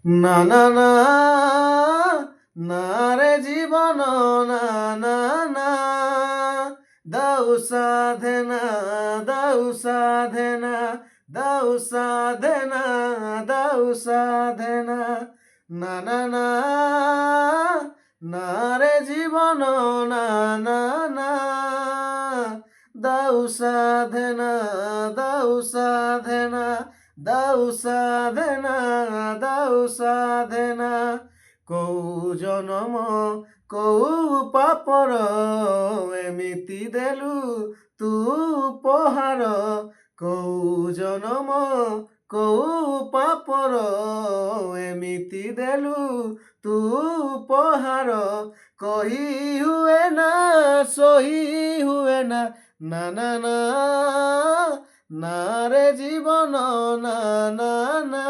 না না না না রে জীবন না না না দাও সাধনা দাও সাধনা দাও সাধনা দাও সাধনা না না না না রে জীবন না না না দাও সাধনা দাও সাধনা দাও সাধনা দাও সাধনা কৌ জনম কৌ পাপର ଏମିତି ଦେଲୁ ତୁ ଉପହାର କৌ ଜନମ କৌ ପାପର ଏମିତି ଦେଲୁ ତୁ ଉପହାର କହି ହୁଏ ନା ସହି ହୁଏ ନା না না না না রে জীবন না না না